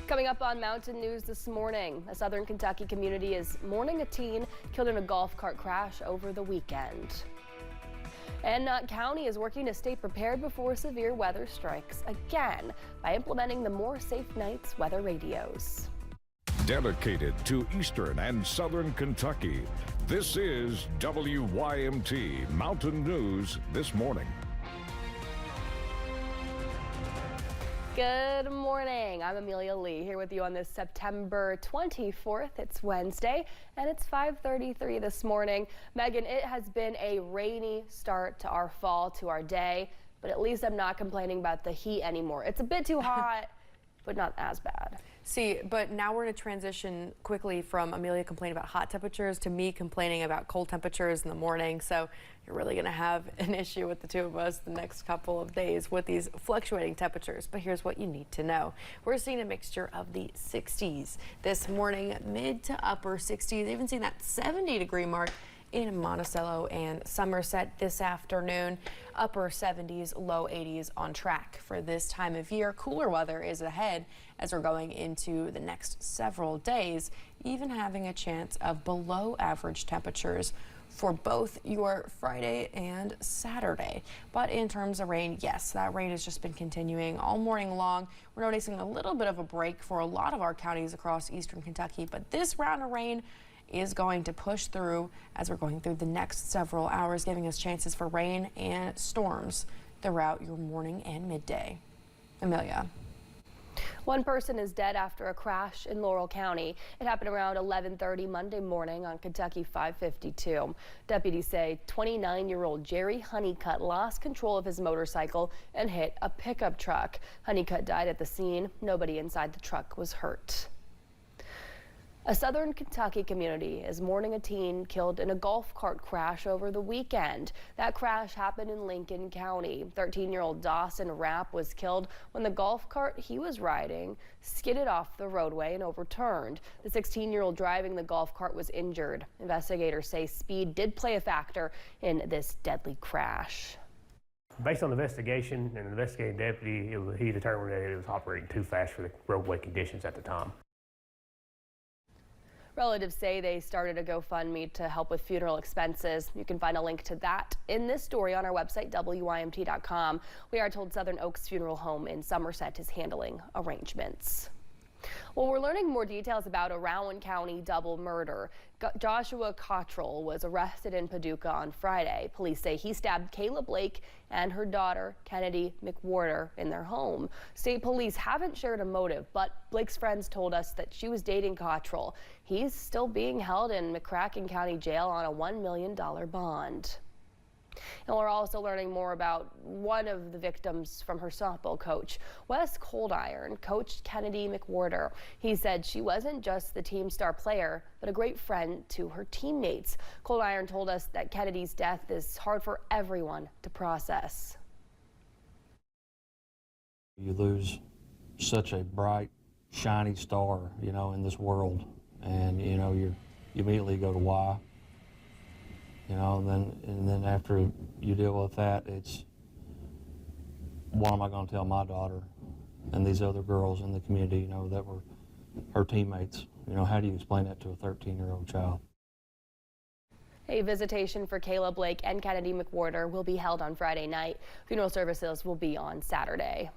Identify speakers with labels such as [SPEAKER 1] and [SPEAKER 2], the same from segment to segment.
[SPEAKER 1] Coming up on Mountain News this morning, a southern Kentucky community is mourning a teen killed in a golf cart crash over the weekend. And Rowan County is working to stay prepared before severe weather strikes again by implementing the More Safe Nights weather radios.
[SPEAKER 2] Dedicated to eastern and southern Kentucky, this is WYMT Mountain News this morning.
[SPEAKER 1] Good morning. I'm Amelia Lee here with you on this September 24th. It's Wednesday and it's 5:33 this morning. Megan, it has been a rainy start to our fall, to our day, but at least I'm not complaining about the heat anymore. It's a bit too hot, but not as bad.
[SPEAKER 3] See, but now we're going to transition quickly from Amelia complaining about hot temperatures to me complaining about cold temperatures in the morning. So you're really going to have an issue with the two of us the next couple of days with these fluctuating temperatures. But here's what you need to know. We're seeing a mixture of the 60s this morning, mid to upper 60s, even seeing that 70-degree mark in Monticello and Somerset this afternoon. Upper 70s, low 80s on track for this time of year. Cooler weather is ahead as we're going into the next several days, even having a chance of below average temperatures for both your Friday and Saturday. But in terms of rain, yes, that rain has just been continuing all morning long. We're noticing a little bit of a break for a lot of our counties across eastern Kentucky, but this round of rain is going to push through as we're going through the next several hours, giving us chances for rain and storms throughout your morning and midday. Amelia.
[SPEAKER 1] One person is dead after a crash in Rowan County. It happened around 11:30 Monday morning on Kentucky 552. Deputies say 29-year-old Jerry Honeycutt lost control of his motorcycle and hit a pickup truck. Honeycutt died at the scene. Nobody inside the truck was hurt. A southern Kentucky community is mourning a teen killed in a golf cart crash over the weekend. That crash happened in Lincoln County. 13-year-old Dawson Rapp was killed when the golf cart he was riding skidded off the roadway and overturned. The 16-year-old driving the golf cart was injured. Investigators say speed did play a factor in this deadly crash.
[SPEAKER 4] Based on the investigation and the investigating deputy, he determined that it was operating too fast for the roadway conditions at the time.
[SPEAKER 1] Relatives say they started a GoFundMe to help with funeral expenses. You can find a link to that in this story on our website, WYMT.com. We are told Southern Oaks Funeral Home in Somerset is handling arrangements. Well, we're learning more details about a Rowan County double murder. Joshua Cottrell was arrested in Paducah on Friday. Police say he stabbed Kayla Blake and her daughter, Kennedy McWhorter, in their home. State police haven't shared a motive, but Blake's friends told us that she was dating Cottrell. He's still being held in McCracken County Jail on a $1 million bond. And we're also learning more about one of the victims from her softball coach. Wes Coldiron coached Kennedy McWhorter. He said she wasn't just the team star player, but a great friend to her teammates. Coldiron told us that Kennedy's death is hard for everyone to process.
[SPEAKER 5] You lose such a bright, shiny star, in this world, and you immediately go to why. And then after you deal with that, it's what am I going to tell my daughter and these other girls in the community, that were her teammates? How do you explain that to a 13-year-old child?
[SPEAKER 1] A visitation for Kayla Blake and Kennedy McWhorter will be held on Friday night. Funeral services will be on Saturday.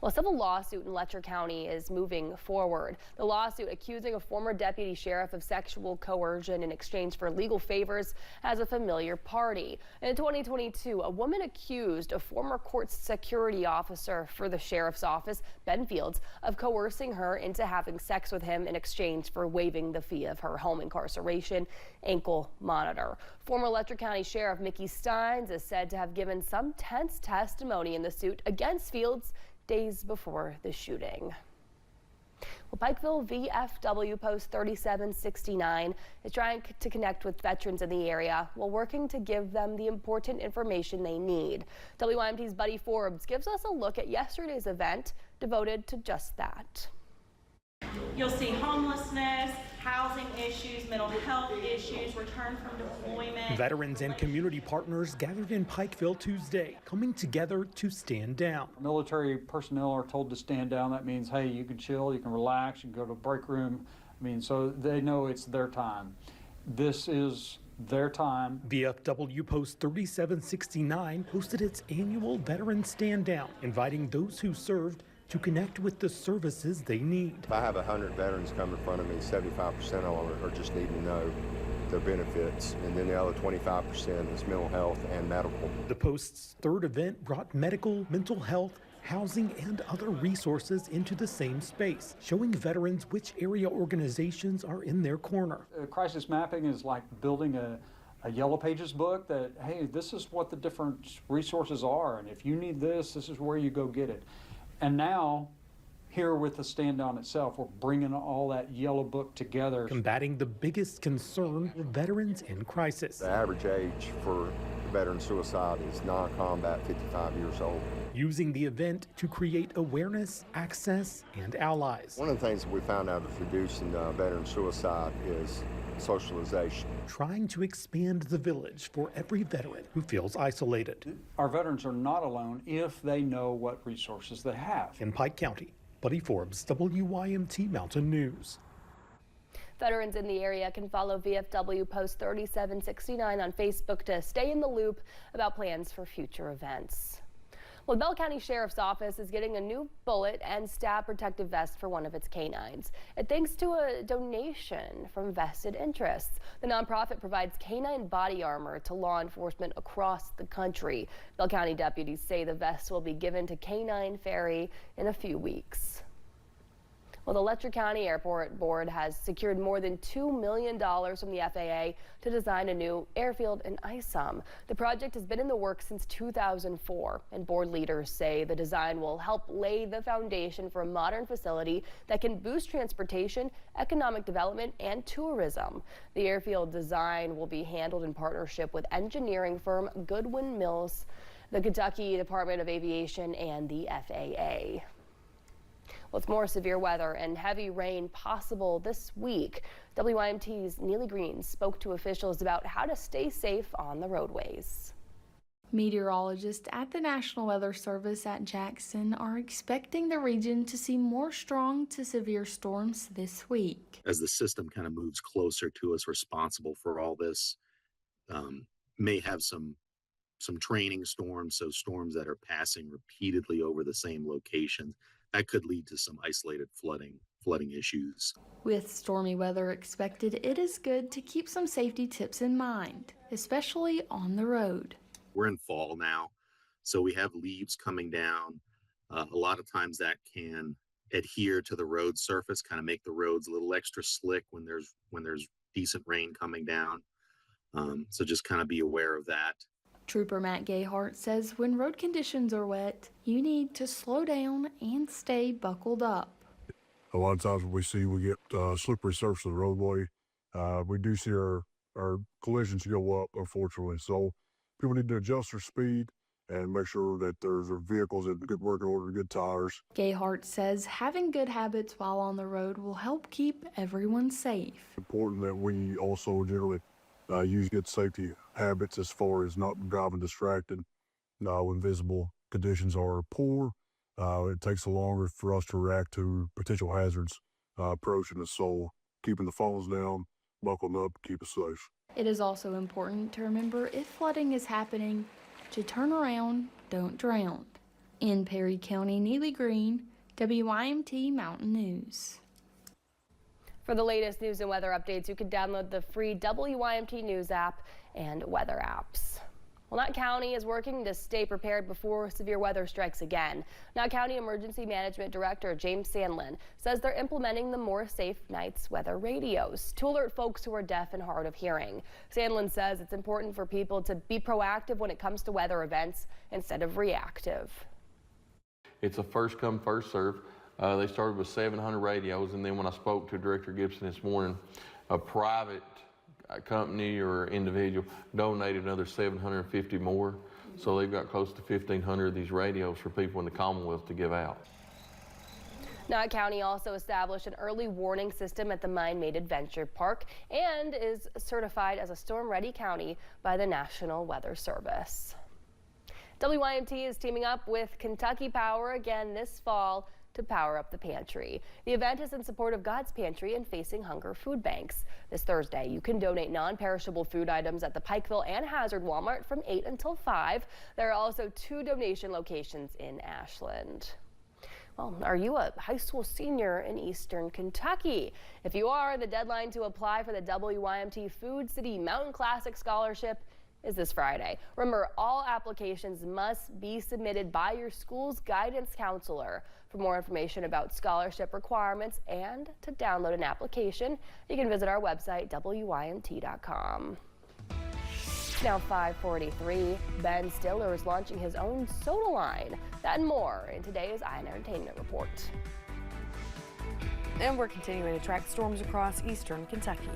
[SPEAKER 1] Well, a civil lawsuit in Letcher County is moving forward. The lawsuit accusing a former deputy sheriff of sexual coercion in exchange for legal favors as a familiar party. In 2022, a woman accused a former court security officer for the sheriff's office, Ben Fields, of coercing her into having sex with him in exchange for waiving the fee of her home incarceration ankle monitor. Former Letcher County Sheriff Mickey Steins is said to have given some tense testimony in the suit against Fields days before the shooting. Well, Pikeville VFW Post 3769 is trying to connect with veterans in the area while working to give them the important information they need. WYMT's Buddy Forbes gives us a look at yesterday's event devoted to just that.
[SPEAKER 6] You'll see homelessness, housing issues, mental health issues, return from deployment.
[SPEAKER 7] Veterans and community partners gathered in Pikeville Tuesday, coming together to stand down.
[SPEAKER 8] Military personnel are told to stand down. That means, hey, you can chill, you can relax, you can go to a break room. I mean, so they know it's their time. This is their time.
[SPEAKER 7] VFW Post 3769 hosted its annual Veteran Stand Down, inviting those who served to connect with the services they need.
[SPEAKER 9] If I have 100 veterans come in front of me, 75% of them are just needing to know their benefits, and then the other 25% is mental health and medical.
[SPEAKER 7] The Post's third event brought medical, mental health, housing, and other resources into the same space, showing veterans which area organizations are in their corner.
[SPEAKER 8] Crisis mapping is like building a Yellow Pages book that, hey, this is what the different resources are, and if you need this, this is where you go get it. And now, here with the stand down itself, we're bringing all that yellow book together.
[SPEAKER 7] Combating the biggest concern of veterans in crisis.
[SPEAKER 9] The average age for veteran suicide is non-combat 55 years old.
[SPEAKER 7] Using the event to create awareness, access, and allies.
[SPEAKER 9] One of the things that we found out is reducing veteran suicide is socialization.
[SPEAKER 7] Trying to expand the village for every veteran who feels isolated.
[SPEAKER 8] Our veterans are not alone if they know what resources they have.
[SPEAKER 7] In Pike County, Buddy Forbes, WYMT Mountain News.
[SPEAKER 1] Veterans in the area can follow VFW Post 3769 on Facebook to stay in the loop about plans for future events. Well, the Bell County Sheriff's Office is getting a new bullet and stab protective vest for one of its canines. Thanks to a donation from vested interests. The nonprofit provides canine body armor to law enforcement across the country. Bell County deputies say the vest will be given to Canine Ferry in a few weeks. Well, the Letcher County Airport Board has secured more than $2 million from the FAA to design a new airfield in Isom. The project has been in the works since 2004, and board leaders say the design will help lay the foundation for a modern facility that can boost transportation, economic development, and tourism. The airfield design will be handled in partnership with engineering firm Goodwin Mills, the Kentucky Department of Aviation, and the FAA. With more severe weather and heavy rain possible this week, WYMT's Neely Green spoke to officials about how to stay safe on the roadways.
[SPEAKER 10] Meteorologists at the National Weather Service at Jackson are expecting the region to see more strong to severe storms this week.
[SPEAKER 11] As the system kind of moves closer to us responsible for all this, may have some training storms, so storms that are passing repeatedly over the same location. That could lead to some isolated flooding issues.
[SPEAKER 10] With stormy weather expected, it is good to keep some safety tips in mind, especially on the road.
[SPEAKER 11] We're in fall now, so we have leaves coming down. A lot of times that can adhere to the road surface, kind of make the roads a little extra slick when there's decent rain coming down. So just kind of be aware of that.
[SPEAKER 10] Trooper Matt Gayhart says when road conditions are wet, you need to slow down and stay buckled up.
[SPEAKER 12] A lot of times we get slippery surface of the roadway. We do see our collisions go up, unfortunately. So people need to adjust their speed and make sure that there's vehicles in good working order, good tires.
[SPEAKER 10] Gayhart says having good habits while on the road will help keep everyone safe.
[SPEAKER 12] It's important that we also generally use good safety habits as far as not driving distracted when visible conditions are poor. It takes longer for us to react to potential hazards approaching us, so keeping the phones down, buckling up, keep us safe.
[SPEAKER 10] It is also important to remember if flooding is happening, to turn around, don't drown. In Perry County, Neely Green, WYMT Mountain News.
[SPEAKER 1] For the latest news and weather updates, you can download the free WYMT News app and weather apps. Well, Knott County is working to stay prepared before severe weather strikes again. Knott County Emergency Management Director James Sandlin says they're implementing the More Safe Nights weather radios to alert folks who are deaf and hard of hearing. Sandlin says it's important for people to be proactive when it comes to weather events instead of reactive.
[SPEAKER 13] It's a first come, first serve. They started with 700 radios, and then when I spoke to Director Gibson this morning, a private company or individual donated another 750 more. So they've got close to 1,500 of these radios for people in the Commonwealth to give out.
[SPEAKER 1] Knott County also established an early warning system at the Mine-Made Adventure Park and is certified as a storm-ready county by the National Weather Service. WYMT is teaming up with Kentucky Power again this fall to power up the pantry. The event is in support of God's Pantry and Facing Hunger food banks. This Thursday, you can donate non-perishable food items at the Pikeville and Hazard Walmart from 8 until 5. There are also 2 donation locations in Ashland. Well, are you a high school senior in Eastern Kentucky? If you are, the deadline to apply for the WYMT Food City Mountain Classic Scholarship is this Friday. Remember, all applications must be submitted by your school's guidance counselor. For more information about scholarship requirements and to download an application, you can visit our website, WYMT.com. Now 5:43, Ben Stiller is launching his own soda line. That and more in today's IN Entertainment Report.
[SPEAKER 3] And we're continuing to track storms across Eastern Kentucky.